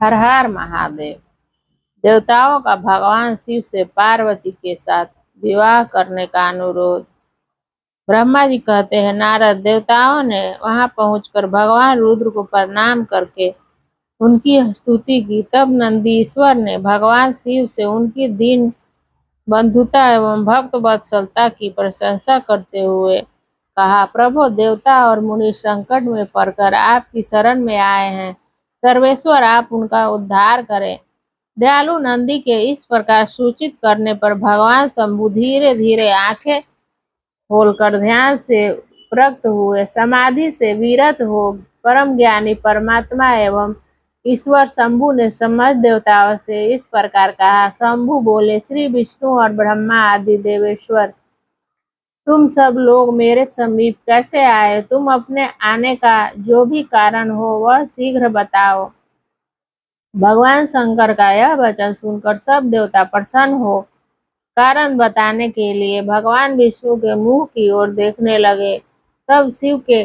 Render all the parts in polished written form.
हर हर महादेव। देवताओं का भगवान शिव से पार्वती के साथ विवाह करने का अनुरोध। ब्रह्मा जी कहते हैं, नारद, देवताओं ने वहां पहुंचकर भगवान रुद्र को प्रणाम करके उनकी स्तुति की। तब नंदीश्वर ने भगवान शिव से उनकी दीन बंधुता एवं भक्त वत्सलता की प्रशंसा करते हुए कहा, प्रभु, देवता और मुनि संकट में पड़कर आपकी शरण में आए हैं। सर्वेश्वर, आप उनका उद्धार करें। दयालु नंदी के इस प्रकार सूचित करने पर भगवान शंभु धीरे धीरे आंखें खोलकर ध्यान से प्रक्त हुए। समाधि से विरत हो परम ज्ञानी परमात्मा एवं ईश्वर शंभु ने समस्त देवताओं से इस प्रकार कहा। शंभु बोले, श्री विष्णु और ब्रह्मा आदि देवेश्वर, तुम सब लोग मेरे समीप कैसे आए? तुम अपने आने का जो भी कारण हो वह शीघ्र बताओ। भगवान शंकर का यह वचन सुनकर सब देवता प्रसन्न हो कारण बताने के लिए भगवान विष्णु के मुंह की ओर देखने लगे। तब शिव के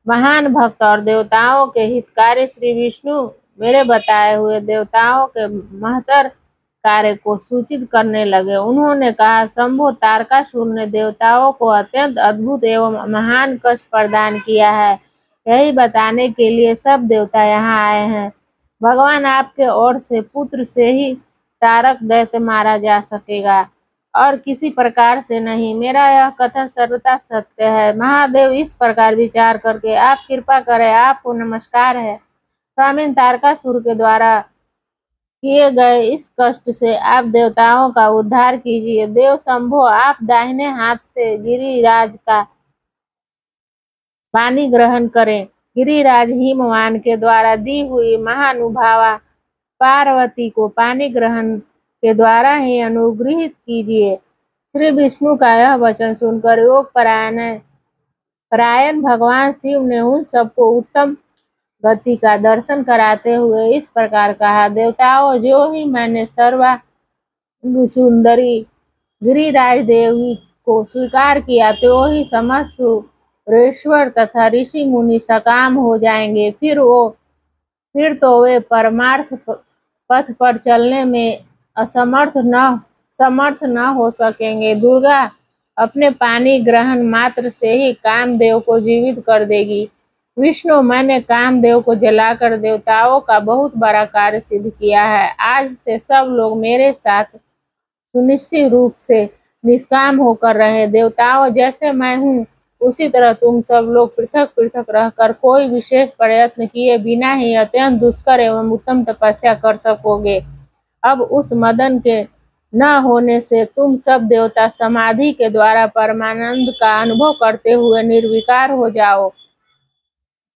महान भक्त और देवताओं के हितकारी श्री विष्णु मेरे बताए हुए देवताओं के महत्तर कार्य को सूचित करने लगे। उन्होंने कहा, शंभु, तारकासुर ने देवताओं को अत्यंत अद्भुत एवं महान कष्ट प्रदान किया है। यही बताने के लिए सब देवता यहाँ आए हैं। भगवान, आपके ओर से पुत्र से ही तारक दैत्य मारा जा सकेगा और किसी प्रकार से नहीं। मेरा यह कथन सर्वथा सत्य है। महादेव, इस प्रकार विचार करके आप कृपा करें। आपको नमस्कार है। स्वामी, तारकासुर के द्वारा किए गए इस कष्ट से आप देवताओं का उद्धार कीजिए। देव शंभो, आप दाहिने हाथ से गिरिराज का पानी ग्रहण करें। गिरिराज हिमवान के द्वारा दी हुई महानुभावा पार्वती को पानी ग्रहण के द्वारा ही अनुग्रहित कीजिए। श्री विष्णु का यह वचन सुनकर योग परायण भगवान शिव ने उन सबको उत्तम गति का दर्शन कराते हुए इस प्रकार कहा, देवताओं, जो ही मैंने सर्वांग सुंदरी गिरिराज देवी को स्वीकार किया, तो ही समस्त सुरेश्वर तथा ऋषि मुनि सकाम हो जाएंगे। फिर तो वे परमार्थ पथ पर चलने में समर्थ न हो सकेंगे। दुर्गा अपने पानी ग्रहण मात्र से ही कामदेव को जीवित कर देगी। विष्णु, मैंने कामदेव को जलाकर देवताओं का बहुत बड़ा कार्य सिद्ध किया है। आज से सब लोग मेरे साथ सुनिश्चित रूप से निष्काम होकर रहे। देवताओं, जैसे मैं हूँ उसी तरह तुम सब लोग पृथक पृथक रहकर कोई विशेष प्रयत्न किए बिना ही अत्यंत दुष्कर एवं उत्तम तपस्या कर सकोगे। अब उस मदन के न होने से तुम सब देवता समाधि के द्वारा परमानंद का अनुभव करते हुए निर्विकार हो जाओ,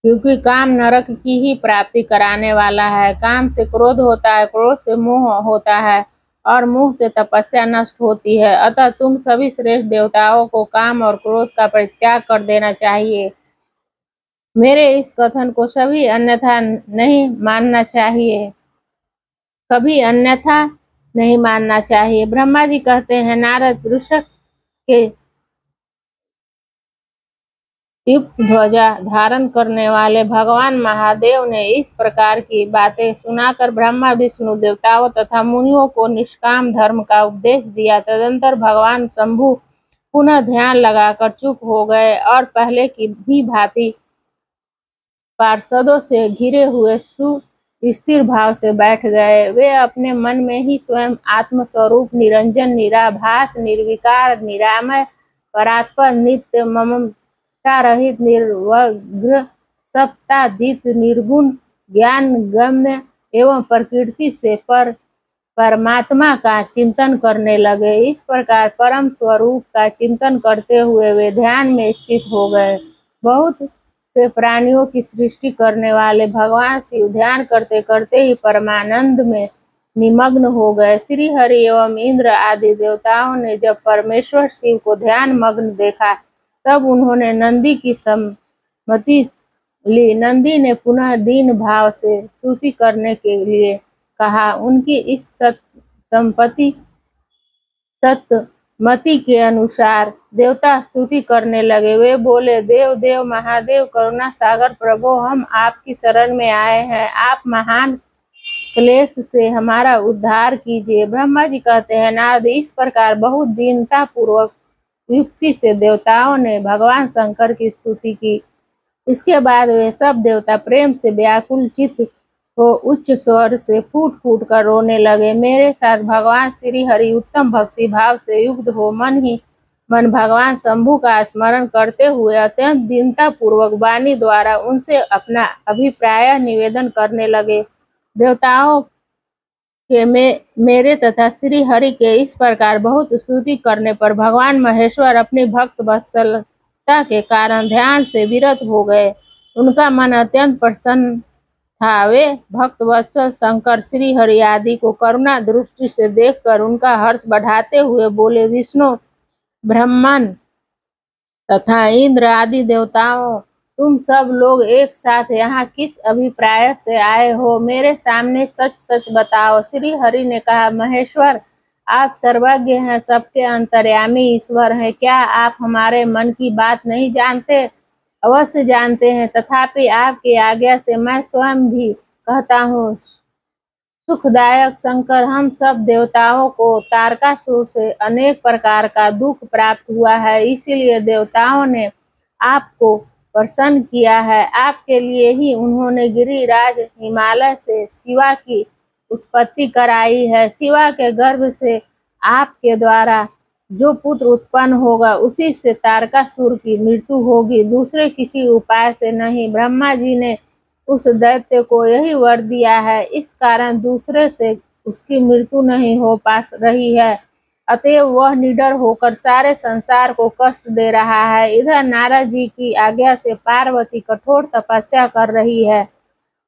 क्योंकि काम नरक की ही प्राप्ति कराने वाला है। काम से क्रोध होता है, क्रोध से मोह होता है और मोह से तपस्या नष्ट होती है। अतः तुम सभी श्रेष्ठ देवताओं को काम और क्रोध का परित्याग कर देना चाहिए। मेरे इस कथन को सभी अन्यथा नहीं मानना चाहिए, कभी अन्यथा नहीं मानना चाहिए। ब्रह्मा जी कहते हैं, नारद, वृषक के युक्त ध्वजा धारण करने वाले भगवान महादेव ने इस प्रकार की बातें सुनाकर ब्रह्मा, विष्णु, देवताओं तथा मुनियों को निष्काम धर्म का उपदेश दिया। तदंतर भगवान शंभु पुनः ध्यान लगाकर चुप हो गए और पहले की भी भांति पार्षदों से घिरे हुए सुस्थिर भाव से बैठ गए। वे अपने मन में ही स्वयं आत्मस्वरूप निरंजन, निराभास, निर्विकार, निरामय, परात्पर, नित्य, ममता रहित, निर्विघ्न, सत्तातीत, निर्गुण, ज्ञान गम्य एवं प्रकृति से परमात्मा का चिंतन करने लगे। इस प्रकार परम स्वरूप का चिंतन करते हुए वे ध्यान में स्थित हो गए। बहुत से प्राणियों की सृष्टि करने वाले भगवान शिव ध्यान करते करते ही परमानंद में निमग्न हो गए। श्री हरि एवं इंद्र आदि देवताओं ने जब परमेश्वर शिव को ध्यान मग्न देखा, तब उन्होंने नंदी की सम्मति ली। नंदी ने पुनः दीन भाव से स्तुति करने के लिए कहा। उनकी इस सतमति के अनुसार देवता स्तुति करने लगे। वे बोले, देव देव महादेव, करुणा सागर प्रभु, हम आपकी शरण में आए हैं। आप महान क्लेश से हमारा उद्धार कीजिए। ब्रह्मा जी कहते हैं, नारद, इस प्रकार बहुत दीनता पूर्वक युक्ति से देवताओं ने भगवान शंकर की स्तुति की। इसके बाद वे सब देवता प्रेम से व्याकुल चित्त हो उच्च स्वर से फूट फूट कर रोने लगे। मेरे साथ भगवान श्री हरि उत्तम भक्ति भाव से युक्त हो मन ही मन भगवान शंभु का स्मरण करते हुए अत्यंत दीनता पूर्वक वाणी द्वारा उनसे अपना अभिप्राय निवेदन करने लगे। देवताओं के मेरे तथा श्री हरि के इस प्रकार बहुत स्तुति करने पर भगवान महेश्वर अपनी भक्त वत्सलता के कारण ध्यान से विरत हो गए। उनका मन अत्यंत प्रसन्न था। वे भक्त वत्सल शंकर, श्री हरि आदि को करुणा दृष्टि से देखकर उनका हर्ष बढ़ाते हुए बोले, विष्णु, ब्रह्मन तथा इंद्र आदि देवताओं, तुम सब लोग एक साथ यहाँ किस अभिप्राय से आए हो? मेरे सामने सच सच बताओ। श्री हरि ने कहा, महेश्वर, आप सर्वज्ञ हैं, सबके अंतर्यामी ईश्वर हैं। क्या आप हमारे मन की बात नहीं जानते? अवश्य जानते हैं, तथापि आपकी आज्ञा से मैं स्वयं भी कहता हूँ। सुखदायक शंकर, हम सब देवताओं को तारकासुर से अनेक प्रकार का दुख प्राप्त हुआ है, इसीलिए देवताओं ने आपको प्रसन्न किया है। आपके लिए ही उन्होंने गिरिराज हिमालय से शिवा की उत्पत्ति कराई है। शिवा के गर्भ से आपके द्वारा जो पुत्र उत्पन्न होगा उसी से तारकासुर की मृत्यु होगी, दूसरे किसी उपाय से नहीं। ब्रह्मा जी ने उस दैत्य को यही वर दिया है, इस कारण दूसरे से उसकी मृत्यु नहीं हो पा रही है। अतएव वह निडर होकर सारे संसार को कष्ट दे रहा है। इधर नारद जी की आज्ञा से पार्वती कठोर तपस्या कर रही है।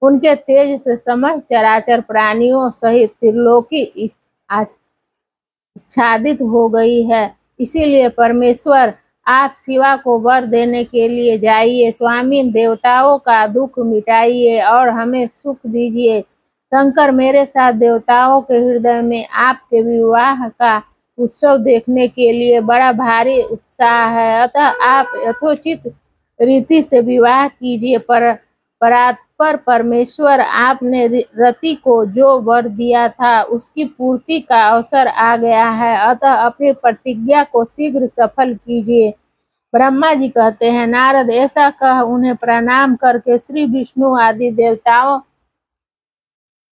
उनके तेज से समस्त चराचर प्राणियों सहित त्रिलोकी आच्छादित हो गई है। इसीलिए परमेश्वर, आप शिवा को वर देने के लिए जाइए। स्वामी, देवताओं का दुख मिटाइए और हमें सुख दीजिए। शंकर, मेरे साथ देवताओं के हृदय में आपके विवाह का उत्सव देखने के लिए बड़ा भारी उत्साह है, अतः आप यथोचित रीति से विवाह कीजिए। परात्पर परमेश्वर, आपने रति को जो वर दिया था उसकी पूर्ति का अवसर आ गया है, अतः अपनी प्रतिज्ञा को शीघ्र सफल कीजिए। ब्रह्मा जी कहते हैं, नारद, ऐसा कह उन्हें प्रणाम करके श्री विष्णु आदि देवताओं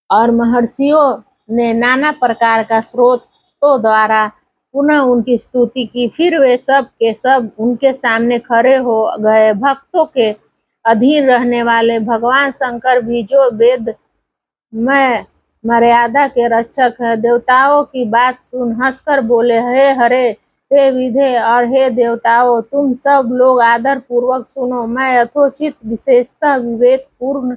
और महर्षियों ने नाना प्रकार का स्रोतों द्वारा पुनः उनकी स्तुति की। फिर वे सब के सब उनके सामने खड़े हो गए। भक्तों के अधीन रहने वाले भगवान शंकर भी, जो वेद में मर्यादा के रक्षक है, देवताओं की बात सुन हंसकर बोले, हे हरे, हे विधे और हे देवताओं, तुम सब लोग आदर पूर्वक सुनो। मैं यथोचित विशेषतः विवेक पूर्ण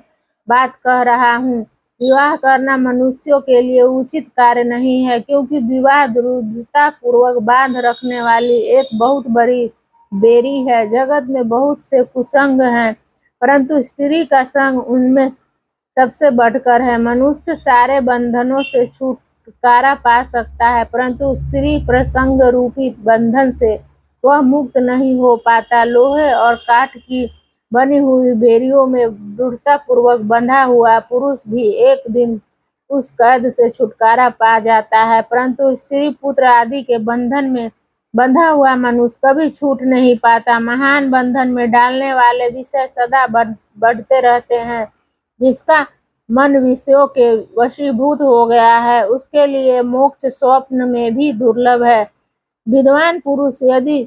बात कह रहा हूँ। विवाह करना मनुष्यों के लिए उचित कार्य नहीं है, क्योंकि विवाह दृढ़ता पूर्वक बांध रखने वाली एक बहुत बड़ी बेरी है। जगत में बहुत से कुसंग हैं, परंतु स्त्री का संग उनमें सबसे बढ़कर है। मनुष्य सारे बंधनों से छुटकारा पा सकता है, परंतु स्त्री प्रसंग रूपी बंधन से वह मुक्त नहीं हो पाता। लोहे और काठ की बनी हुई बेरियों में दृढ़ता पूर्वक बंधा हुआ पुरुष भी एक दिन उस कैद से छुटकारा पा जाता है, परंतु स्त्री पुत्र आदि के बंधन में बंधा हुआ मनुष्य कभी छूट नहीं पाता। महान बंधन में डालने वाले विषय सदा बढ़ते रहते हैं। जिसका मन विषयों के वशीभूत हो गया है, उसके लिए मोक्ष स्वप्न में भी दुर्लभ है। विद्वान पुरुष यदि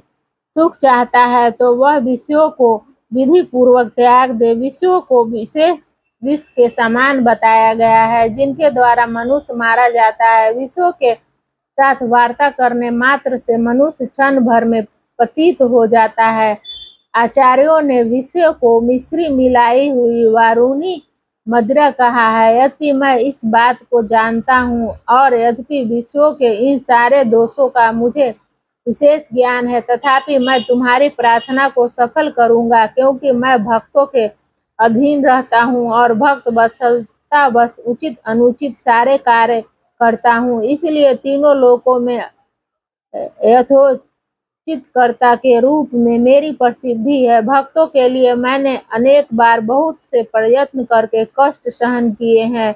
सुख चाहता है तो वह विषयों को विधि पूर्वक त्याग दे। विषयों को विशेष विष के समान बताया गया है, जिनके द्वारा मनुष्य मारा जाता है। विषयों के साथ वार्ता करने मात्र से मनुष्य क्षण भर में पतित हो जाता है। आचार्यों ने विषयों को मिश्री मिलाई हुई वारुणी मदिरा कहा है। यद्यपि मैं इस बात को जानता हूँ और यद्यपि विषयों के इन सारे दोषों का मुझे विशेष ज्ञान है, तथापि मैं तुम्हारी प्रार्थना को सफल करूंगा, क्योंकि मैं भक्तों के अधीन रहता हूँ और भक्त वत्सलता बस उचित अनुचित सारे कार्य करता हूँ। इसलिए तीनों लोकों में यथोचित कर्ता के रूप में मेरी प्रसिद्धि है। भक्तों के लिए मैंने अनेक बार बहुत से प्रयत्न करके कष्ट सहन किए हैं।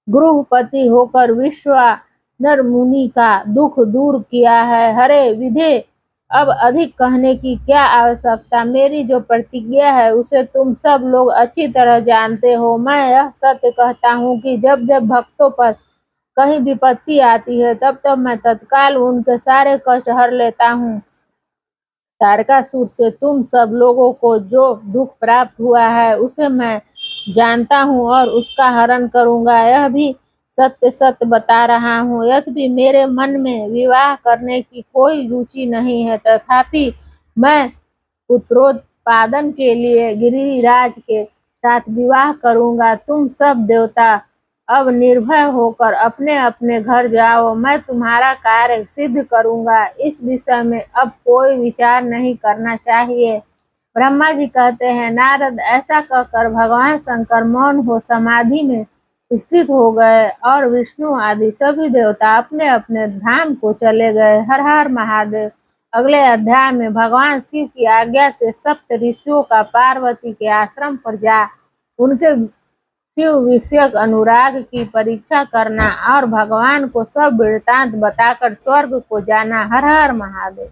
गृहपति होकर विश्वानर मुनि का दुख दूर किया है। हरे विधे, अब अधिक कहने की क्या आवश्यकता। मेरी जो प्रतिज्ञा है उसे तुम सब लोग अच्छी तरह जानते हो। मैं यह सत्य कहता हूँ कि जब जब भक्तों पर कहीं विपत्ति आती है तब तब मैं तत्काल उनके सारे कष्ट हर लेता हूँ। तारकासुर से तुम सब लोगों को जो दुख प्राप्त हुआ है उसे मैं जानता हूँ और उसका हरण करूंगा। यह भी सत्य सत्य बता रहा हूँ। यद्यपि मेरे मन में विवाह करने की कोई रुचि नहीं है, तथापि मैं पुत्रोत्पादन के लिए गिरिराज के साथ विवाह करूंगा। तुम सब देवता अब निर्भय होकर अपने अपने घर जाओ। मैं तुम्हारा कार्य सिद्ध करूंगा। इस विषय में अब कोई विचार नहीं करना चाहिए। ब्रह्मा जी कहते हैं, नारद ऐसा कहकर भगवान शंकर मौन हो समाधि में स्थित हो गए और विष्णु आदि सभी देवता अपने अपने धाम को चले गए। हर हर महादेव। अगले अध्याय में भगवान शिव की आज्ञा से सप्त ऋषियों का पार्वती के आश्रम पर जा उनके शिव विषयक अनुराग की परीक्षा करना और भगवान को सब वृत्तांत बताकर स्वर्ग को जाना। हर हर महादेव।